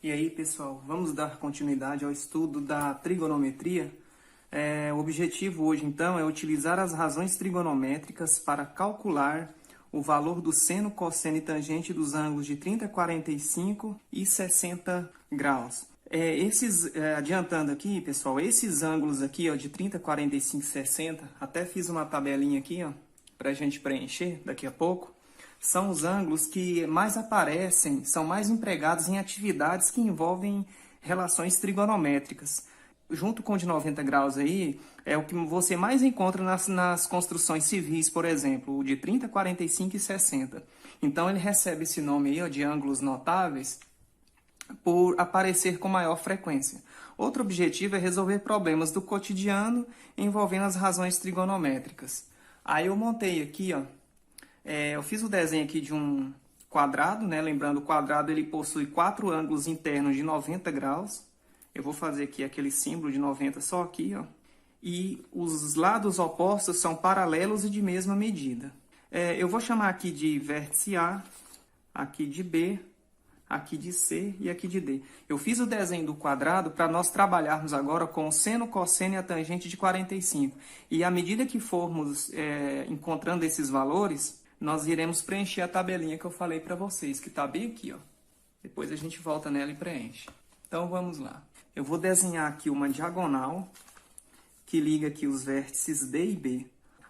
E aí, pessoal, vamos dar continuidade ao estudo da trigonometria. O objetivo hoje, então, é utilizar as razões trigonométricas para calcular o valor do seno, cosseno e tangente dos ângulos de 30, 45 e 60 graus. Adiantando aqui, pessoal, esses ângulos aqui, ó, de 30, 45 e 60, até fiz uma tabelinha aqui, ó, para a gente preencher daqui a pouco. São os ângulos que mais aparecem, são mais empregados em atividades que envolvem relações trigonométricas. Junto com o de 90 graus aí, é o que você mais encontra nas construções civis, por exemplo, o de 30, 45 e 60. Então ele recebe esse nome aí, ó, de ângulos notáveis por aparecer com maior frequência. Outro objetivo é resolver problemas do cotidiano envolvendo as razões trigonométricas. Aí eu montei aqui, ó, eu fiz o desenho aqui de um quadrado, né? Lembrando, o quadrado ele possui 4 ângulos internos de 90 graus. Eu vou fazer aqui aquele símbolo de 90 só aqui, ó. E os lados opostos são paralelos e de mesma medida. Eu vou chamar aqui de vértice A, aqui de B, aqui de C e aqui de D. Eu fiz o desenho do quadrado para nós trabalharmos agora com o seno, cosseno e a tangente de 45. E à medida que formos encontrando esses valores, nós iremos preencher a tabelinha que eu falei para vocês, que está bem aqui, ó. Depois a gente volta nela e preenche. Então vamos lá. Eu vou desenhar aqui uma diagonal que liga aqui os vértices D e B.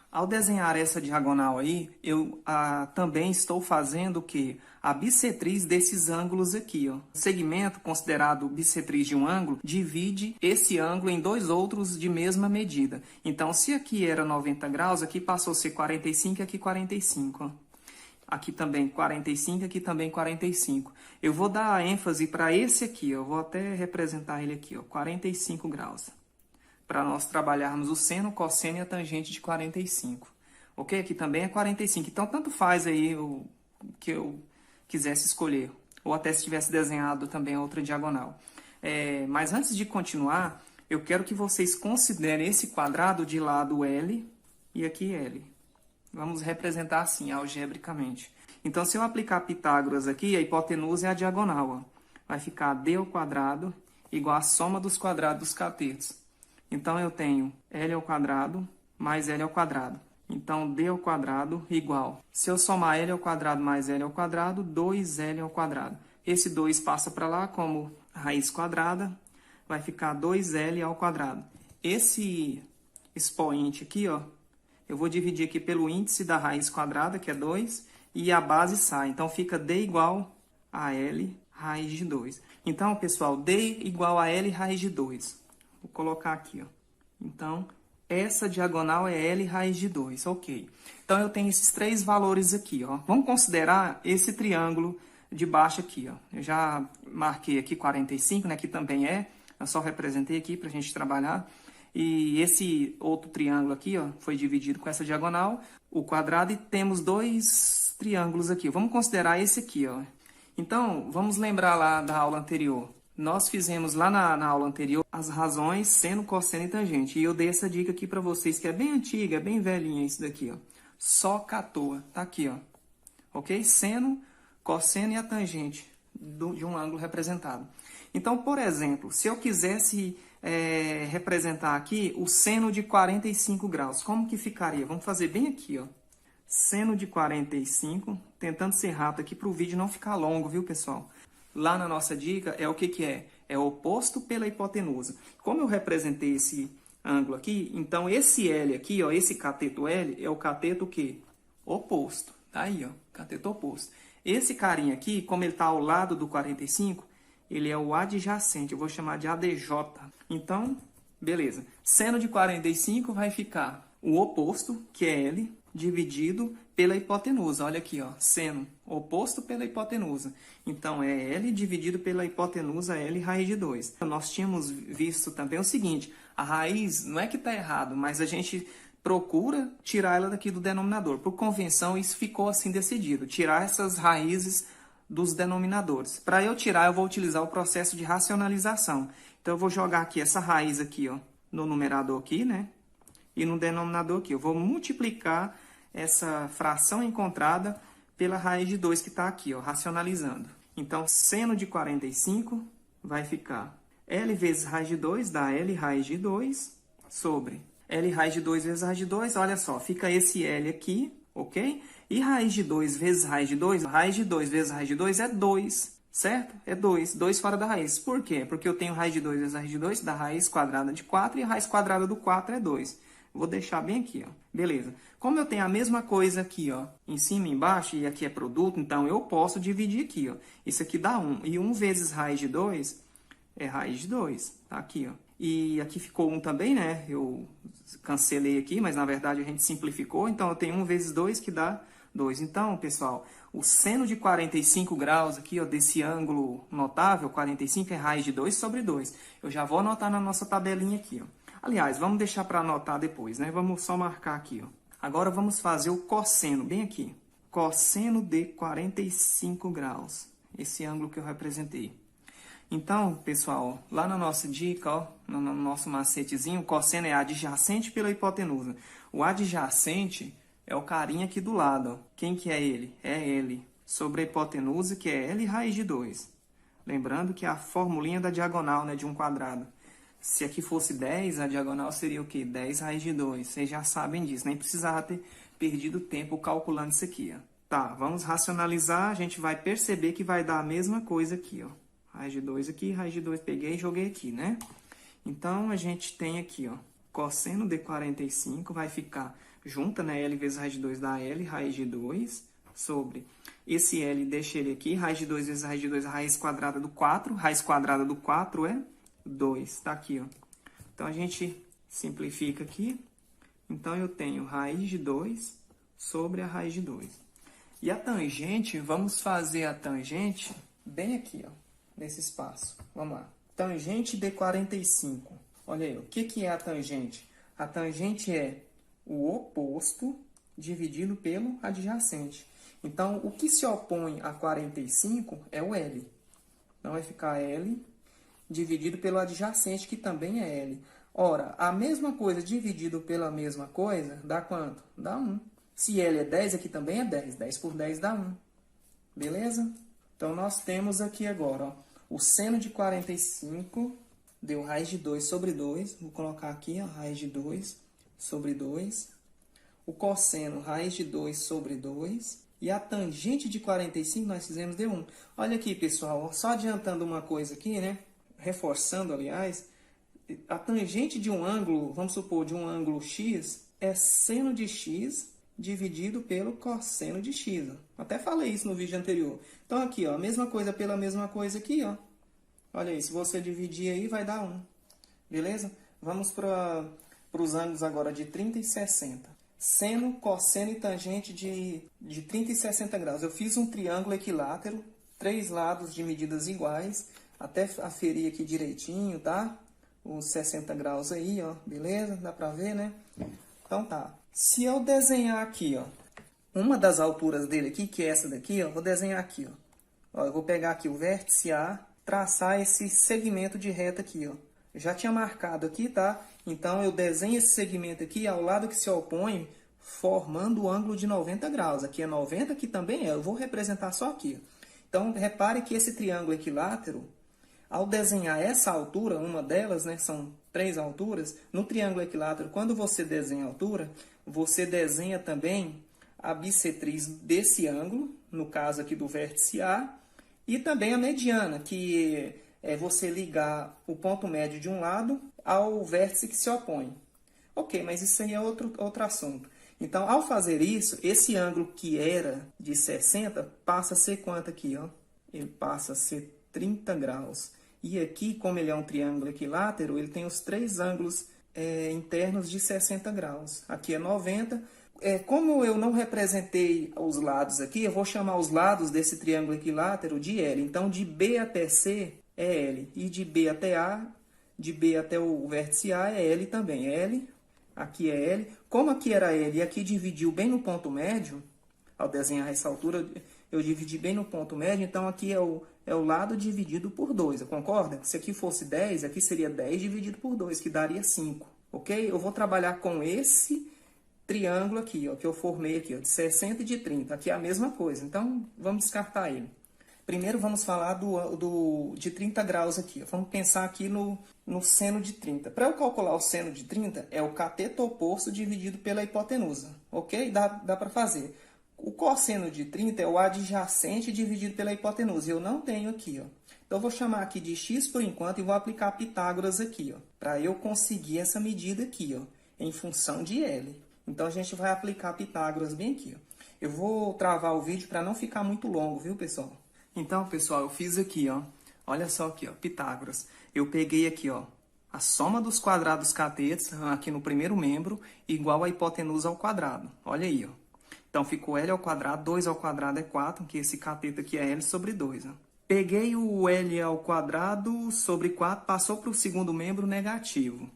Ao desenhar essa diagonal aí, eu também estou fazendo o quê? A bissetriz desses ângulos aqui, ó. O segmento considerado bissetriz de um ângulo divide esse ângulo em dois outros de mesma medida. Então, se aqui era 90 graus, aqui passou a ser 45 e aqui 45, ó. Aqui também 45, aqui também 45. Eu vou dar ênfase para esse aqui, ó. Eu vou até representar ele aqui, ó, 45 graus. Para nós trabalharmos o seno, cosseno e a tangente de 45. Ok? Aqui também é 45. Então, tanto faz aí o que eu quisesse escolher. Ou até se tivesse desenhado também a outra diagonal. Mas antes de continuar, eu quero que vocês considerem esse quadrado de lado L e aqui L. Vamos representar assim, algebricamente. Então, se eu aplicar Pitágoras aqui, a hipotenusa é a diagonal, ó. Vai ficar D ao quadrado igual a soma dos quadrados dos catetos. Então, eu tenho L ao quadrado mais L ao quadrado. Então, D ao quadrado igual. Se eu somar L ao quadrado mais L ao quadrado, 2L ao quadrado. Esse 2 passa para lá como raiz quadrada, vai ficar 2L ao quadrado. Esse expoente aqui, ó, eu vou dividir aqui pelo índice da raiz quadrada, que é 2, e a base sai. Então, fica D igual a L raiz de 2. Então, pessoal, D igual a L raiz de 2. Vou colocar aqui, ó. Então, essa diagonal é L raiz de 2, ok. Então, eu tenho esses 3 valores aqui, ó. Vamos considerar esse triângulo de baixo aqui, ó. Eu já marquei aqui 45, né? Aqui também é. Eu só representei aqui para a gente trabalhar. E esse outro triângulo aqui, ó, foi dividido com essa diagonal, o quadrado, e temos 2 triângulos aqui. Vamos considerar esse aqui, ó. Então, vamos lembrar lá da aula anterior. Nós fizemos lá na aula anterior as razões seno, cosseno e tangente. E eu dei essa dica aqui para vocês, que é bem antiga, é bem velhinha isso daqui, ó. Só catoa. Tá aqui, ó. Ok? Seno, cosseno e a tangente de um ângulo representado. Então, por exemplo, se eu quisesse representar aqui o seno de 45 graus, como que ficaria? Vamos fazer bem aqui, ó. Seno de 45, tentando ser rápido aqui para o vídeo não ficar longo, viu, pessoal? Lá na nossa dica é o que é? É o oposto pela hipotenusa. Como eu representei esse ângulo aqui, então esse L aqui, ó, esse cateto L é o cateto o quê? Oposto. Tá aí, ó, cateto oposto. Esse carinha aqui, como ele está ao lado do 45, ele é o adjacente. Eu vou chamar de ADJ. Então, beleza. Seno de 45 vai ficar o oposto, que é L, dividido pela hipotenusa. Olha aqui, ó, seno oposto pela hipotenusa. Então, é L dividido pela hipotenusa L raiz de 2. Nós tínhamos visto também o seguinte, a raiz, não é que está errado, mas a gente procura tirar ela daqui do denominador. Por convenção, isso ficou assim decidido, tirar essas raízes dos denominadores. Para eu tirar, eu vou utilizar o processo de racionalização. Então, eu vou jogar aqui essa raiz aqui, ó, no numerador aqui, né? E no denominador aqui. Eu vou multiplicar essa fração encontrada pela raiz de 2 que está aqui, ó, racionalizando. Então, seno de 45 vai ficar L vezes raiz de 2 dá L raiz de 2 sobre L raiz de 2 vezes raiz de 2. Olha só, fica esse L aqui, ok? E raiz de 2 vezes raiz de 2, raiz de 2 vezes raiz de 2 é 2, certo? É 2, 2 fora da raiz. Por quê? Porque eu tenho raiz de 2 vezes raiz de 2 dá raiz quadrada de 4 e a raiz quadrada do 4 é 2. Vou deixar bem aqui, ó. Beleza. Como eu tenho a mesma coisa aqui, ó, em cima e embaixo, e aqui é produto, então eu posso dividir aqui, ó. Isso aqui dá 1. E 1 vezes raiz de 2 é raiz de 2. Tá aqui, ó. E aqui ficou 1 também, né? Eu cancelei aqui, mas na verdade a gente simplificou. Então eu tenho 1 vezes 2 que dá 2. Então, pessoal, o seno de 45 graus aqui, ó, desse ângulo notável, 45 é raiz de 2 sobre 2. Eu já vou anotar na nossa tabelinha aqui, ó. Aliás, vamos deixar para anotar depois, né? Vamos só marcar aqui, ó. Agora vamos fazer o cosseno, bem aqui. Cosseno de 45 graus. Esse ângulo que eu representei. Então, pessoal, lá na nossa dica, ó, no nosso macetezinho, o cosseno é adjacente pela hipotenusa. O adjacente é o carinha aqui do lado, ó. Quem que é ele? É L. Sobre a hipotenusa, que é L raiz de 2. Lembrando que é a formulinha da diagonal, né, de um quadrado. Se aqui fosse 10, a diagonal seria o quê? 10 raiz de 2. Vocês já sabem disso. Nem precisava ter perdido tempo calculando isso aqui, ó. Tá, vamos racionalizar. A gente vai perceber que vai dar a mesma coisa aqui, ó. Raiz de 2 aqui, raiz de 2 peguei e joguei aqui, né? Então, a gente tem aqui, ó. Cosseno de 45 vai ficar junta, né? L vezes raiz de 2 dá L, raiz de 2, sobre esse L, deixa ele aqui. Raiz de 2 vezes raiz de 2, a raiz quadrada do 4. Raiz quadrada do 4 é 2, tá aqui, ó. Então, a gente simplifica aqui. Então, eu tenho raiz de 2 sobre a raiz de 2. E a tangente, vamos fazer a tangente bem aqui, ó, nesse espaço. Vamos lá. Tangente de 45. Olha aí, o que é a tangente? A tangente é o oposto dividido pelo adjacente. Então, o que se opõe a 45 é o L. Então, vai ficar L dividido pelo adjacente, que também é L. Ora, a mesma coisa dividido pela mesma coisa, dá quanto? Dá 1. Se L é 10, aqui também é 10. 10 por 10 dá 1. Beleza? Então, nós temos aqui agora, ó, o seno de 45 deu raiz de 2 sobre 2. Vou colocar aqui, ó, raiz de 2 sobre 2. O cosseno, raiz de 2 sobre 2. E a tangente de 45 nós fizemos deu 1. Olha aqui, pessoal, só adiantando uma coisa aqui, né? Reforçando, aliás, a tangente de um ângulo, vamos supor, de um ângulo x, é seno de x dividido pelo cosseno de x. Ó. Até falei isso no vídeo anterior. Então, aqui, ó, a mesma coisa pela mesma coisa aqui, ó. Olha aí, se você dividir aí, vai dar 1. Beleza? Vamos para os ângulos agora de 30 e 60. Seno, cosseno e tangente de 30 e 60 graus. Eu fiz um triângulo equilátero, 3 lados de medidas iguais. Até aferir aqui direitinho, tá? Os 60 graus aí, ó. Beleza? Dá pra ver, né? Então tá. Se eu desenhar aqui, ó, uma das alturas dele aqui, que é essa daqui, ó, vou desenhar aqui, ó. Ó, eu vou pegar aqui o vértice A, traçar esse segmento de reta aqui, ó. Eu já tinha marcado aqui, tá? Então, eu desenho esse segmento aqui ao lado que se opõe, formando o ângulo de 90 graus. Aqui é 90, aqui também é. Eu vou representar só aqui. Então, repare que esse triângulo equilátero, ao desenhar essa altura, uma delas, né, são 3 alturas, no triângulo equilátero, quando você desenha a altura, você desenha também a bissetriz desse ângulo, no caso aqui do vértice A, e também a mediana, que é você ligar o ponto médio de um lado ao vértice que se opõe. Ok, mas isso aí é outro assunto. Então, ao fazer isso, esse ângulo que era de 60 passa a ser quanto aqui, ó? Ele passa a ser 30 graus. E aqui, como ele é um triângulo equilátero, ele tem os 3 ângulos internos de 60 graus. Aqui é 90. Como eu não representei os lados aqui, eu vou chamar os lados desse triângulo equilátero de L. Então, de B até C é L. E de B até A, de B até o vértice A é L também. L, aqui é L. Como aqui era L e aqui dividiu bem no ponto médio, ao desenhar essa altura, eu dividi bem no ponto médio, então aqui é o lado dividido por 2, concorda? Se aqui fosse 10, aqui seria 10 dividido por 2, que daria 5, ok? Eu vou trabalhar com esse triângulo aqui, ó, que eu formei aqui, ó, de 60 e de 30. Aqui é a mesma coisa, então vamos descartar ele. Primeiro vamos falar de 30 graus aqui. Vamos pensar aqui no seno de 30. Para eu calcular o seno de 30, é o cateto oposto dividido pela hipotenusa. Ok? Dá para fazer. O cosseno de 30 é o adjacente dividido pela hipotenusa. Eu não tenho aqui, ó. Então, eu vou chamar aqui de x por enquanto e vou aplicar Pitágoras aqui, ó, para eu conseguir essa medida aqui, ó, em função de L. Então, a gente vai aplicar Pitágoras bem aqui, ó. Eu vou travar o vídeo para não ficar muito longo, viu, pessoal? Então, pessoal, eu fiz aqui, ó. Olha só aqui, ó, Pitágoras. Eu peguei aqui, ó, a soma dos quadrados catetos aqui no primeiro membro igual a hipotenusa ao quadrado. Olha aí, ó. Então, ficou L ao quadrado, 2 ao quadrado é 4, que esse cateto aqui é L sobre 2, ó. Peguei o L ao quadrado sobre 4, passou para o segundo membro negativo.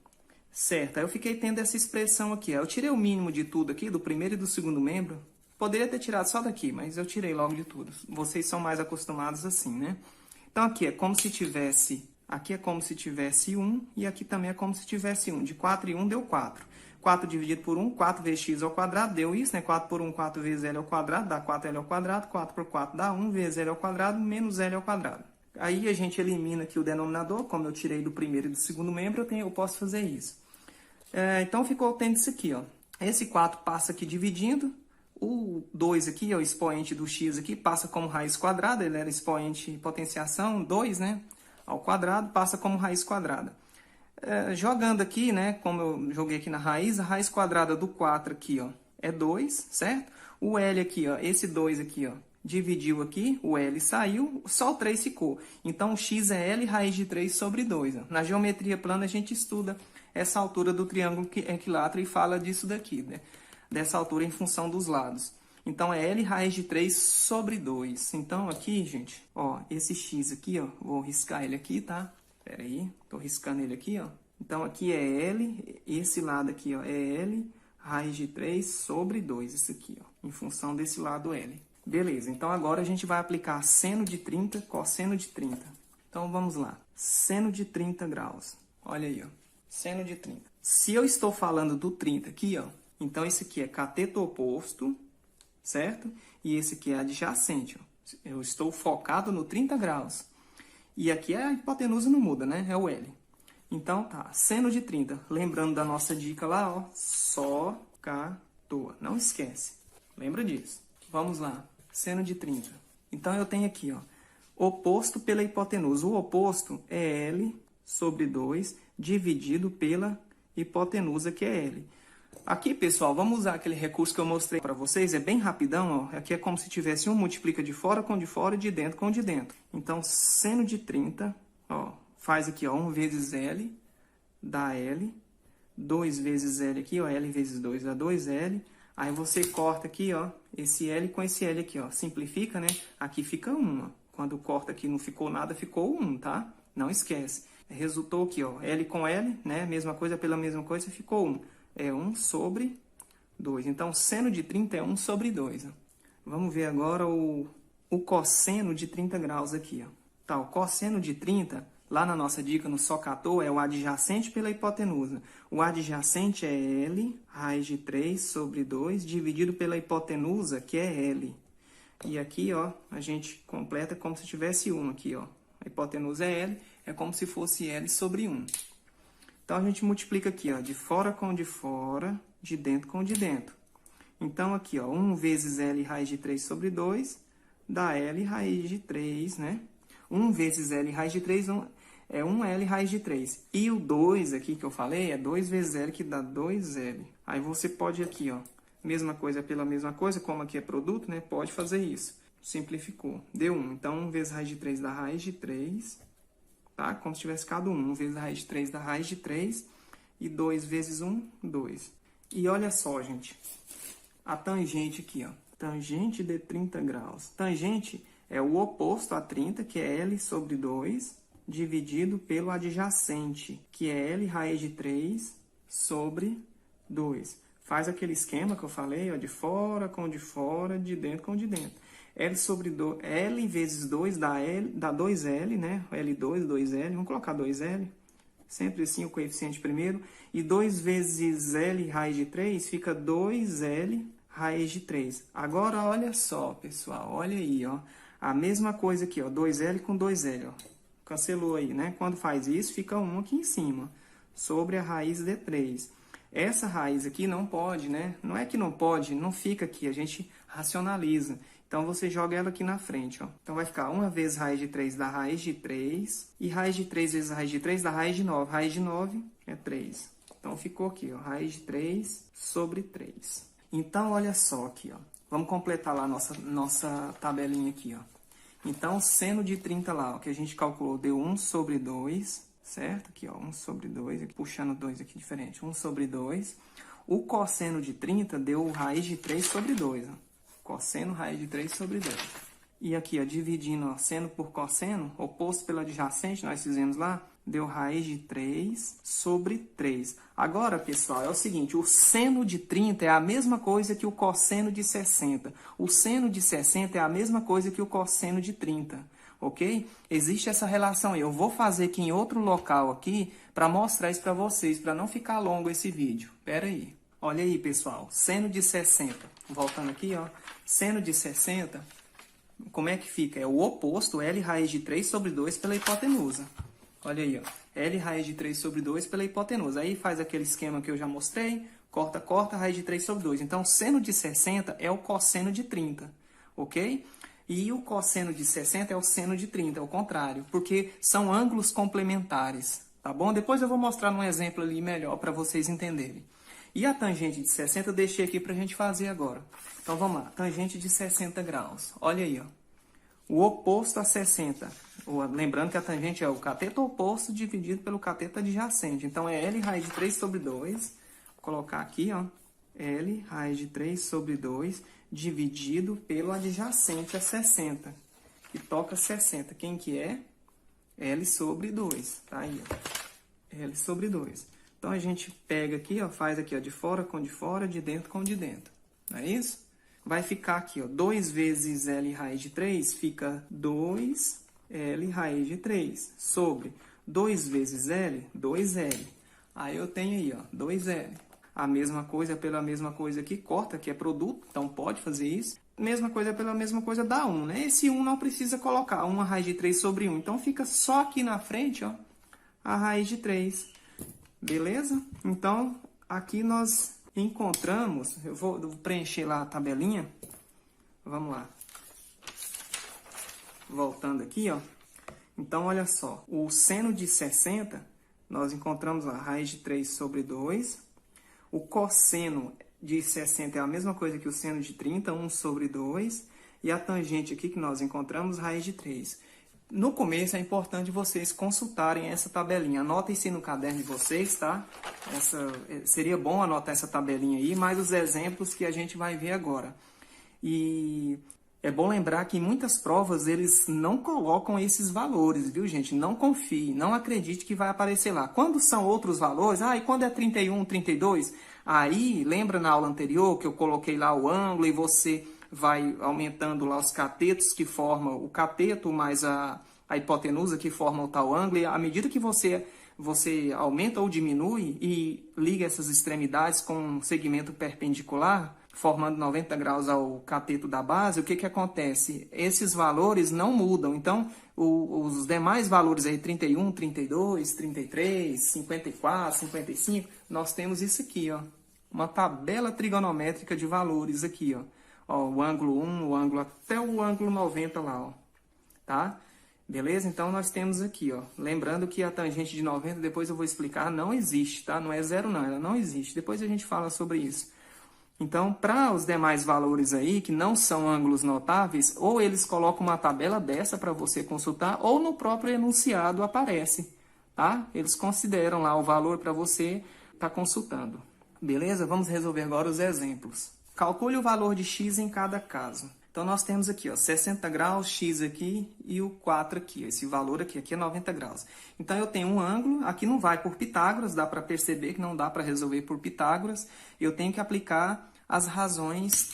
Certo, aí eu fiquei tendo essa expressão aqui. Eu tirei o mínimo de tudo aqui, do primeiro e do segundo membro. Poderia ter tirado só daqui, mas eu tirei logo de tudo. Vocês são mais acostumados assim, né? Então, aqui é como se tivesse... Aqui é como se tivesse 1 e aqui também é como se tivesse 1. De 4 e 1 deu 4. 4 dividido por 1, 4 vezes x ao quadrado, deu isso, né? 4 por 1, 4 vezes L ao quadrado, dá 4L ao quadrado. 4 por 4 dá 1 vezes L ao quadrado, menos L ao quadrado. Aí a gente elimina aqui o denominador, como eu tirei do primeiro e do segundo membro, eu posso fazer isso. Então, ficou tendo isso aqui, ó. Esse 4 passa aqui dividindo. O 2 aqui, ó, o expoente do x aqui, passa como raiz quadrada. Ele era expoente potenciação, 2, né? Ao quadrado, passa como raiz quadrada. Jogando aqui, né, como eu joguei aqui na raiz, a raiz quadrada do 4 aqui, ó, é 2, certo? O L aqui, ó, esse 2 aqui, ó, dividiu aqui, o L saiu, só o 3 ficou. Então, o x é L raiz de 3 sobre 2. Ó. Na geometria plana, a gente estuda essa altura do triângulo equilátero e fala disso daqui, né? Dessa altura em função dos lados. Então, é L raiz de 3 sobre 2. Então, aqui, gente, ó, esse x aqui, ó, vou riscar ele aqui, tá? Pera aí, tô riscando ele aqui, ó. Então, aqui é L, esse lado aqui, ó, é L raiz de 3 sobre 2, isso aqui, ó, em função desse lado L. Beleza, então agora a gente vai aplicar seno de 30, cosseno de 30. Então, vamos lá. Seno de 30 graus. Olha aí, ó. Seno de 30. Se eu estou falando do 30 aqui, ó, então esse aqui é cateto oposto, certo? E esse aqui é adjacente, ó. Eu estou focado no 30 graus. E aqui a hipotenusa não muda, né? É o L. Então, tá. Seno de 30. Lembrando da nossa dica lá, ó. Só, cá, toa. Não esquece. Lembra disso. Vamos lá. Seno de 30. Então, eu tenho aqui, ó. Oposto pela hipotenusa. O oposto é L sobre 2 dividido pela hipotenusa, que é L. Aqui, pessoal, vamos usar aquele recurso que eu mostrei para vocês. É bem rapidão, ó. Aqui é como se tivesse um multiplica de fora com de fora e de dentro com de dentro. Então, seno de 30, ó, faz aqui, ó, 1 vezes L, dá L. 2 vezes L aqui, ó, L vezes 2 dá 2L. Aí você corta aqui, ó, esse L com esse L aqui, ó. Simplifica, né? Aqui fica 1, ó. Quando corta aqui não ficou nada, ficou 1, tá? Não esquece. Resultou aqui, ó, L com L, né? Mesma coisa pela mesma coisa, ficou 1. É 1 sobre 2. Então, seno de 30 é 1 sobre 2. Ó. Vamos ver agora o cosseno de 30 graus aqui. Ó. Tá, o cosseno de 30, lá na nossa dica no SOCATOA, é o adjacente pela hipotenusa. O adjacente é L raiz de 3 sobre 2, dividido pela hipotenusa, que é L. E aqui, ó, a gente completa como se tivesse 1 aqui, ó. A hipotenusa é L, é como se fosse L sobre 1. Então, a gente multiplica aqui, ó, de fora com de fora, de dentro com de dentro. Então, aqui, ó, 1 vezes L raiz de 3 sobre 2, dá L raiz de 3, né? 1 vezes L raiz de 3 é 1L raiz de 3. E o 2 aqui que eu falei é 2 vezes L, que dá 2L. Aí você pode aqui, ó, mesma coisa pela mesma coisa, como aqui é produto, né? Pode fazer isso. Simplificou. Deu 1. Então, 1 vezes raiz de 3 dá raiz de 3. Tá? Como se tivesse ficado 1. 1 vezes a raiz de 3 dá raiz de 3. E 2 vezes 1, 2. E olha só, gente. A tangente aqui, ó. Tangente de 30 graus. Tangente é o oposto a 30, que é L sobre 2, dividido pelo adjacente, que é L raiz de 3 sobre 2. Faz aquele esquema que eu falei, ó, de fora com de fora, de dentro com de dentro. L sobre 2, L vezes 2 dá 2L, né? L2, 2L, vamos colocar 2L. Sempre assim o coeficiente primeiro. E 2 vezes L raiz de 3 fica 2L raiz de 3. Agora, olha só, pessoal, olha aí, ó. A mesma coisa aqui, ó, 2L com 2L, ó. Cancelou aí, né? Quando faz isso, fica 1 aqui em cima, sobre a raiz de 3. Essa raiz aqui não pode, né? Não é que não pode, não fica aqui, a gente racionaliza. Então, você joga ela aqui na frente, ó. Então, vai ficar 1 vezes raiz de 3 da raiz de 3, e raiz de 3 vezes raiz de 3 da raiz de 9. Raiz de 9 é 3. Então, ficou aqui, ó, raiz de 3 sobre 3. Então, olha só aqui, ó. Vamos completar lá nossa tabelinha aqui, ó. Então, seno de 30 lá, ó, que a gente calculou, deu 1 sobre 2, certo? Aqui, ó, 1 sobre 2, aqui, puxando 2 aqui diferente, 1 sobre 2. O cosseno de 30 deu raiz de 3 sobre 2, ó. Cosseno, raiz de 3 sobre 2. E aqui, ó, dividindo, ó, seno por cosseno, oposto pelo adjacente, nós fizemos lá, deu raiz de 3 sobre 3. Agora, pessoal, é o seguinte, o seno de 30 é a mesma coisa que o cosseno de 60. O seno de 60 é a mesma coisa que o cosseno de 30, ok? Existe essa relação aí. Eu vou fazer aqui em outro local aqui para mostrar isso para vocês, para não ficar longo esse vídeo. Pera aí. Olha aí, pessoal, seno de 60. Voltando aqui, ó. Seno de 60, como é que fica? É o oposto, L raiz de 3 sobre 2 pela hipotenusa. Olha aí, ó. L raiz de 3 sobre 2 pela hipotenusa. Aí faz aquele esquema que eu já mostrei. Corta, corta, raiz de 3 sobre 2. Então, seno de 60 é o cosseno de 30, ok? E o cosseno de 60 é o seno de 30, é o contrário. Porque são ângulos complementares, tá bom? Depois eu vou mostrar num exemplo ali melhor para vocês entenderem. E a tangente de 60 eu deixei aqui para a gente fazer agora. Então, vamos lá. Tangente de 60 graus. Olha aí, ó. O oposto a 60. Lembrando que a tangente é o cateto oposto dividido pelo cateto adjacente. Então, é L raiz de 3 sobre 2. Vou colocar aqui, ó. L raiz de 3 sobre 2 dividido pelo adjacente a 60. Que toca 60. Quem que é? L sobre 2. Tá aí, ó. L sobre 2. Então, a gente pega aqui, ó, faz aqui, ó, de fora com de fora, de dentro com de dentro. Não é isso? Vai ficar aqui, ó, 2 vezes L raiz de 3 fica 2L raiz de 3 sobre 2 vezes L, 2L. Aí eu tenho aí, ó, 2L. A mesma coisa pela mesma coisa aqui, corta, que é produto, então pode fazer isso. Mesma coisa pela mesma coisa dá 1, né? Esse 1 não precisa colocar, 1 raiz de 3 sobre 1. Então, fica só aqui na frente, ó, a raiz de 3. Beleza? Então, aqui nós encontramos, eu vou preencher lá a tabelinha. Vamos lá. Voltando aqui, ó. Então, olha só. O seno de 60, nós encontramos a raiz de 3 sobre 2. O cosseno de 60 é a mesma coisa que o seno de 30, 1 sobre 2. E a tangente aqui que nós encontramos, raiz de 3. No começo é importante vocês consultarem essa tabelinha. Anotem isso no caderno de vocês, tá? Seria bom anotar essa tabelinha aí, mais os exemplos que a gente vai ver agora. E é bom lembrar que em muitas provas eles não colocam esses valores, viu, gente? Não confie, não acredite que vai aparecer lá. Quando são outros valores, e quando é 31, 32, aí lembra na aula anterior que eu coloquei lá o ângulo e você vai aumentando lá os catetos que formam o cateto mais a hipotenusa que forma o tal ângulo. E à medida que você aumenta ou diminui e liga essas extremidades com um segmento perpendicular, formando 90 graus ao cateto da base, o que acontece? Esses valores não mudam. Então, os demais valores aí, 31, 32, 33, 54, 55, nós temos isso aqui, ó. Uma tabela trigonométrica de valores aqui, ó. Ó, o ângulo 1, o ângulo até o ângulo 90 lá, ó. Tá? Beleza? Então, nós temos aqui, ó. Lembrando que a tangente de 90, depois eu vou explicar, não existe, tá? Não é zero, não. Ela não existe. Depois a gente fala sobre isso. Então, para os demais valores aí, que não são ângulos notáveis, ou eles colocam uma tabela dessa para você consultar, ou no próprio enunciado aparece, tá? Eles consideram lá o valor para você estar consultando. Beleza? Vamos resolver agora os exemplos. Calcule o valor de x em cada caso. Então, nós temos aqui, ó, 60 graus, x aqui e o 4 aqui. Esse valor aqui é 90 graus. Então, eu tenho um ângulo, aqui não vai por Pitágoras, dá para perceber que não dá para resolver por Pitágoras. Eu tenho que aplicar as razões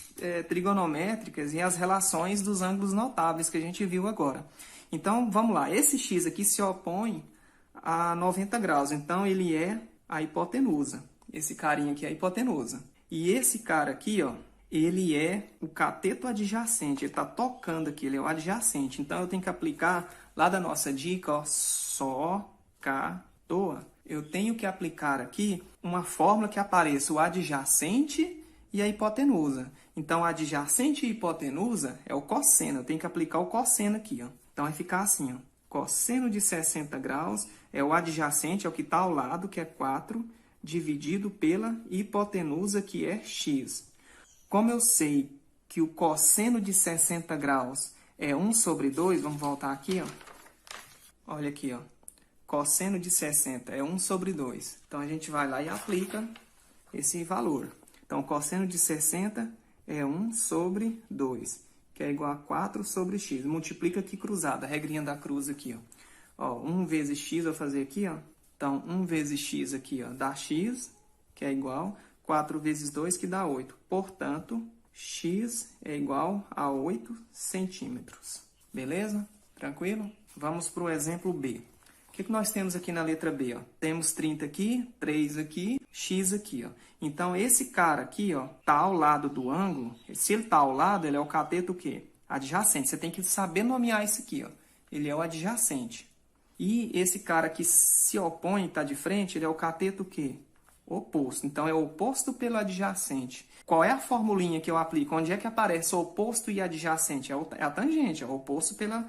trigonométricas e as relações dos ângulos notáveis que a gente viu agora. Então, vamos lá. Esse x aqui se opõe a 90 graus. Então, ele é a hipotenusa. Esse carinha aqui é a hipotenusa. E esse cara aqui, ó, ele é o cateto adjacente, ele está tocando aqui, ele é o adjacente. Então, eu tenho que aplicar lá da nossa dica, ó, só, cá, toa. Eu tenho que aplicar aqui uma fórmula que apareça o adjacente e a hipotenusa. Então, adjacente e hipotenusa é o cosseno. Eu tenho que aplicar o cosseno aqui, ó. Então, vai ficar assim, ó. Cosseno de 60 graus é o adjacente, é o que está ao lado, que é 4, dividido pela hipotenusa, que é x. Como eu sei que o cosseno de 60 graus é 1 sobre 2, vamos voltar aqui, ó. Olha aqui, ó. Cosseno de 60 é 1 sobre 2. Então, a gente vai lá e aplica esse valor. Então, cosseno de 60 é 1 sobre 2, que é igual a 4 sobre x. Multiplica aqui cruzada, a regrinha da cruz aqui, ó. Ó, 1 vezes x, eu vou fazer aqui, ó. Então, 1 vezes x aqui, ó, dá x, que é igual 4 vezes 2, que dá 8. Portanto, x é igual a 8 centímetros. Beleza? Tranquilo? Vamos para o exemplo B. O que nós temos aqui na letra B? Ó? Temos 30 aqui, 3 aqui, x aqui. Ó. Então, esse cara aqui, ó, tá ao lado do ângulo. Se ele tá ao lado, ele é o cateto o quê? Adjacente. Você tem que saber nomear isso aqui. Ó. Ele é o adjacente. E esse cara que se opõe, está de frente, ele é o cateto o quê? Oposto. Então, é o oposto pelo adjacente. Qual é a formulinha que eu aplico? Onde é que aparece o oposto e adjacente? É a tangente, é o oposto pelo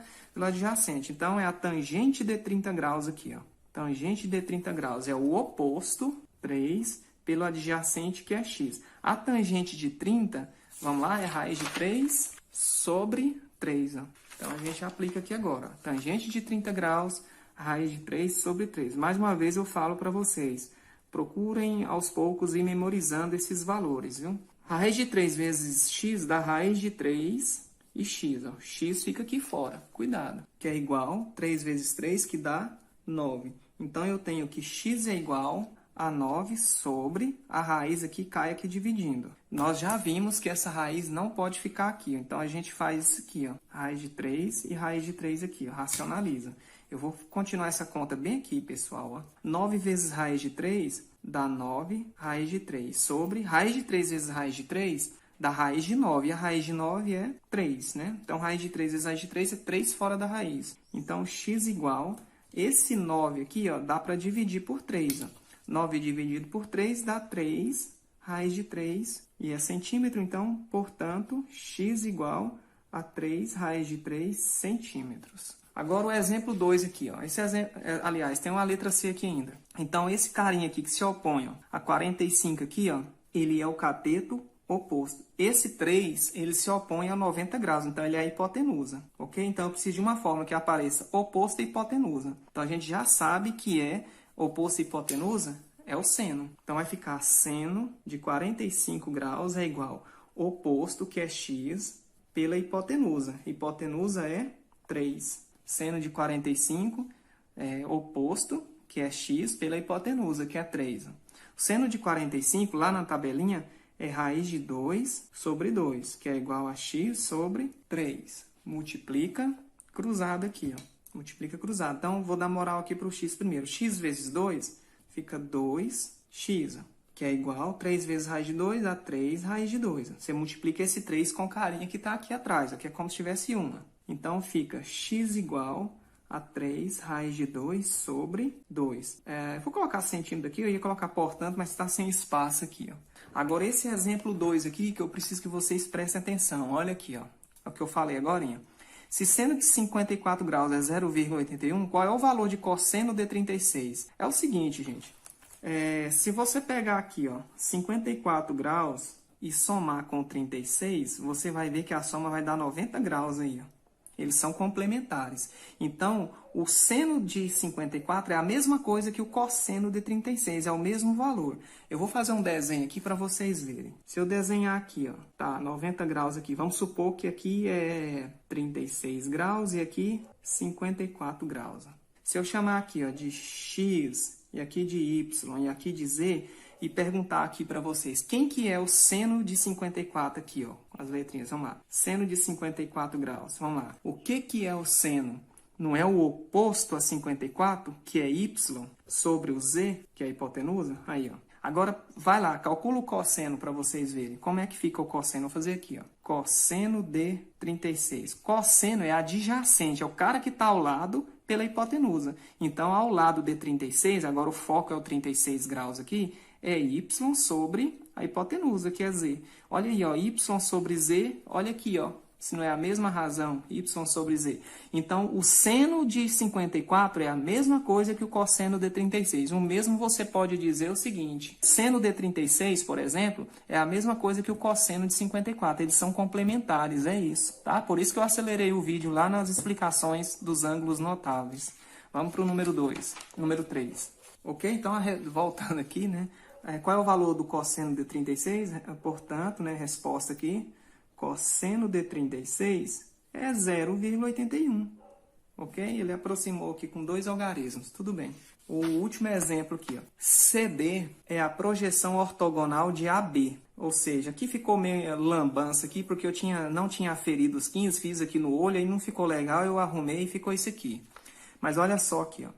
adjacente. Então, é a tangente de 30 graus aqui. Ó. Tangente de 30 graus é o oposto, 3, pelo adjacente, que é x. A tangente de 30, vamos lá, é raiz de 3 sobre 3. Ó. Então, a gente aplica aqui agora. Ó. Tangente de 30 graus, raiz de 3 sobre 3. Mais uma vez, eu falo para vocês. Procurem, aos poucos, ir memorizando esses valores, viu? Raiz de 3 vezes x dá raiz de 3 e x. Ó. X fica aqui fora. Cuidado. Que é igual 3 vezes 3, que dá 9. Então, eu tenho que x é igual a 9 sobre a raiz aqui, cai aqui dividindo. Nós já vimos que essa raiz não pode ficar aqui. Então, a gente faz isso aqui, ó. Raiz de 3 e raiz de 3 aqui, ó. Racionaliza. Eu vou continuar essa conta bem aqui, pessoal. Ó. 9 vezes raiz de 3 dá 9 raiz de 3 sobre raiz de 3 vezes raiz de 3 dá raiz de 9. E a raiz de 9 é 3, né? Então, raiz de 3 vezes raiz de 3 é 3 fora da raiz. Então, x igual, esse 9 aqui, ó, dá para dividir por 3. Ó. 9 dividido por 3 dá 3 raiz de 3 e é centímetro. Então, portanto, x igual a 3 raiz de 3 centímetros. Agora o exemplo 2 aqui, ó. Esse exemplo, aliás, tem uma letra C aqui ainda. Então, esse carinha aqui que se opõe, ó, a 45 aqui, ó, ele é o cateto oposto. Esse 3, ele se opõe a 90 graus, então ele é a hipotenusa, ok? Então, eu preciso de uma fórmula que apareça oposto e hipotenusa. Então, a gente já sabe que é oposto e hipotenusa, é o seno. Então, vai ficar seno de 45 graus é igual oposto, que é x, pela hipotenusa. Hipotenusa é 3. Seno de 45 é oposto, que é x, pela hipotenusa, que é 3. O seno de 45, lá na tabelinha, é raiz de 2 sobre 2, que é igual a x sobre 3. Multiplica cruzado aqui, ó. Multiplica cruzado. Então, vou dar moral aqui para o x primeiro. X vezes 2 fica 2x, ó, que é igual a 3 vezes raiz de 2 a 3 raiz de 2. Ó. Você multiplica esse 3 com carinha que está aqui atrás, ó, que é como se tivesse uma. Então, fica x igual a 3 raiz de 2 sobre 2. Vou colocar centímetro aqui, eu ia colocar portanto, mas está sem espaço aqui. Ó. Agora, esse exemplo 2 aqui, que eu preciso que vocês prestem atenção. Olha aqui, ó, é o que eu falei agora. Se seno de 54 graus é 0,81, qual é o valor de cosseno de 36? É o seguinte, gente. Se você pegar aqui, ó, 54 graus e somar com 36, você vai ver que a soma vai dar 90 graus aí, ó. Eles são complementares. Então, o seno de 54 é a mesma coisa que o cosseno de 36, é o mesmo valor. Eu vou fazer um desenho aqui para vocês verem. Se eu desenhar aqui, ó, tá, 90 graus aqui, vamos supor que aqui é 36 graus e aqui 54 graus. Ó. Se eu chamar aqui, ó, de x, e aqui de y, e aqui de z, e perguntar aqui para vocês, quem que é o seno de 54 aqui, ó, com as letrinhas, vamos lá. Seno de 54 graus, vamos lá. O que é o seno? Não é o oposto a 54, que é y, sobre o z, que é a hipotenusa? Aí, ó. Agora, vai lá, calcula o cosseno para vocês verem. Como é que fica o cosseno? Vou fazer aqui, ó. Cosseno de 36. Cosseno é adjacente, é o cara que está ao lado pela hipotenusa. Então, ao lado de 36, agora o foco é o 36 graus aqui, é y sobre a hipotenusa, que é z. Olha aí, ó, y sobre z, olha aqui, ó. Se não é a mesma razão, y sobre z. Então, o seno de 54 é a mesma coisa que o cosseno de 36. O mesmo você pode dizer o seguinte. Seno de 36, por exemplo, é a mesma coisa que o cosseno de 54. Eles são complementares, é isso, tá? Por isso que eu acelerei o vídeo lá nas explicações dos ângulos notáveis. Vamos para o número 2, número 3. Ok? Então, voltando aqui, né? Qual é o valor do cosseno de 36? Portanto, né, resposta aqui. Cosseno de 36 é 0,81, ok? Ele aproximou aqui com 2 algarismos, tudo bem. O último exemplo aqui, ó. CD é a projeção ortogonal de AB, ou seja, aqui ficou meio lambança aqui, porque eu não tinha aferido os 15, fiz aqui no olho, aí não ficou legal, eu arrumei e ficou isso aqui. Mas olha só aqui, ó.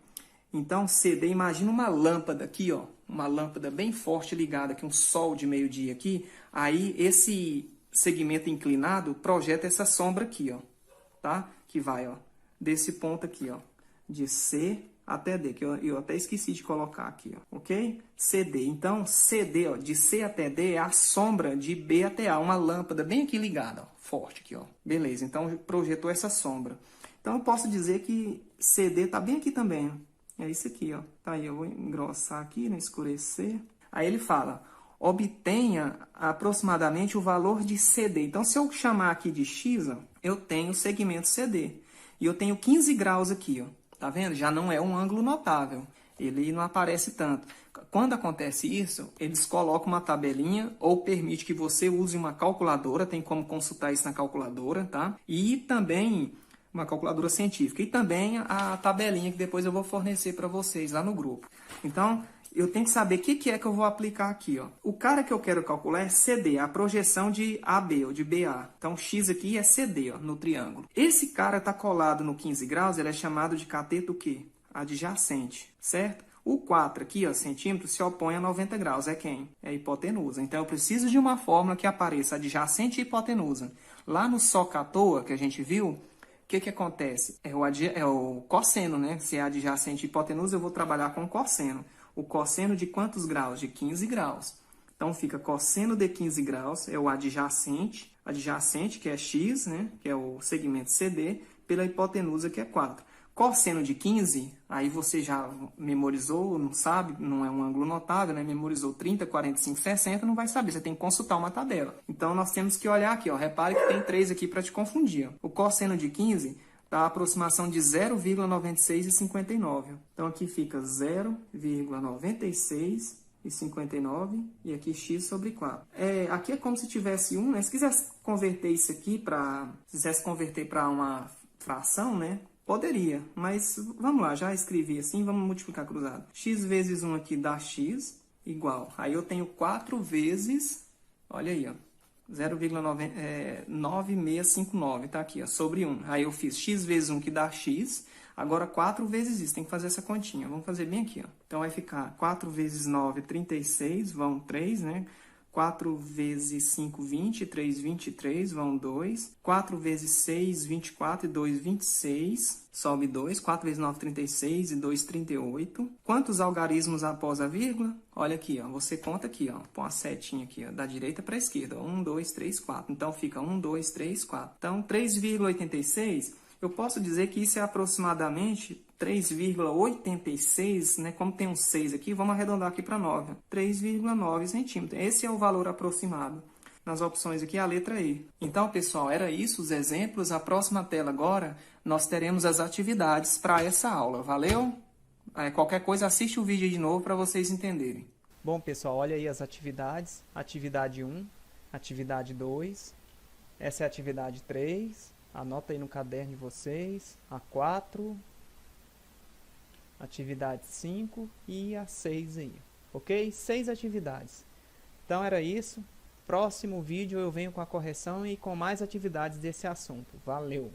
Então, CD, imagina uma lâmpada aqui, ó, uma lâmpada bem forte ligada aqui, um sol de meio-dia aqui, aí esse segmento inclinado projeta essa sombra aqui, ó, tá? Que vai, ó, desse ponto aqui, ó, de C até D, que eu até esqueci de colocar aqui, ó, ok? CD. Então, CD, ó, de C até D é a sombra de B até A, uma lâmpada bem aqui ligada, ó, forte aqui, ó. Beleza, então projetou essa sombra. Então, eu posso dizer que CD tá bem aqui também, ó. É isso aqui, ó. Tá aí, eu vou engrossar aqui, né, escurecer. Aí ele fala: obtenha aproximadamente o valor de CD. Então, se eu chamar aqui de X, ó, eu tenho o segmento CD. E eu tenho 15 graus aqui, ó. Tá vendo? Já não é um ângulo notável. Ele não aparece tanto. Quando acontece isso, eles colocam uma tabelinha ou permite que você use uma calculadora. Tem como consultar isso na calculadora, tá? E também uma calculadora científica. E também a tabelinha que depois eu vou fornecer para vocês lá no grupo. Então, eu tenho que saber o que é que eu vou aplicar aqui, ó. O cara que eu quero calcular é CD, a projeção de AB, ou de BA. Então, X aqui é CD, ó, no triângulo. Esse cara está colado no 15 graus, ele é chamado de cateto o quê? Adjacente, certo? O 4 aqui, ó, centímetros, se opõe a 90 graus. É quem? É a hipotenusa. Então, eu preciso de uma fórmula que apareça adjacente e hipotenusa. Lá no SOCATOA, que a gente viu, o que acontece? É o cosseno, né? Se é adjacente e hipotenusa, eu vou trabalhar com cosseno. O cosseno de quantos graus? De 15 graus. Então, fica cosseno de 15 graus, é o adjacente, que é x, né? Que é o segmento CD, pela hipotenusa, que é 4. Cosseno de 15, aí você já memorizou, não sabe, não é um ângulo notável, né? Memorizou 30, 45, 60, não vai saber, você tem que consultar uma tabela. Então, nós temos que olhar aqui, ó, repare que tem 3 aqui para te confundir. Ó. O cosseno de 15 dá a aproximação de 0,9659. Então, aqui fica 0,9659 e aqui x sobre 4. Aqui é como se tivesse 1, né? Se quisesse converter isso aqui para uma fração, né? Poderia, mas vamos lá, já escrevi assim, vamos multiplicar cruzado. X vezes 1 aqui dá x igual. Aí eu tenho 4 vezes, olha aí, ó, 0,9659, tá aqui, ó, sobre 1. Aí eu fiz x vezes 1 que dá x, agora 4 vezes isso, tem que fazer essa continha. Vamos fazer bem aqui, ó. Então vai ficar 4 vezes 9, 36, vão 3, né? 4 vezes 5, 20, 3, 23, vão 2. 4 vezes 6, 24 e 2, 26, sobe 2. 4 vezes 9, 36 e 2, 38. Quantos algarismos após a vírgula? Olha aqui, ó, você conta aqui, ó, põe uma setinha aqui, ó, da direita para a esquerda. 1, 2, 3, 4. Então, fica 1, 2, 3, 4. Então, 3,86, eu posso dizer que isso é aproximadamente 3,86, né? Como tem um 6 aqui, vamos arredondar aqui para 9. 3,9 centímetros. Esse é o valor aproximado. Nas opções aqui, a letra E. Então, pessoal, era isso, os exemplos. A próxima tela agora, nós teremos as atividades para essa aula. Valeu? Qualquer coisa, assiste o vídeo de novo para vocês entenderem. Bom, pessoal, olha aí as atividades. Atividade 1, atividade 2. Essa é a atividade 3. Anota aí no caderno de vocês. A 4... atividade 5 e a 6 aí, ok? 6 atividades. Então era isso. Próximo vídeo eu venho com a correção e com mais atividades desse assunto. Valeu!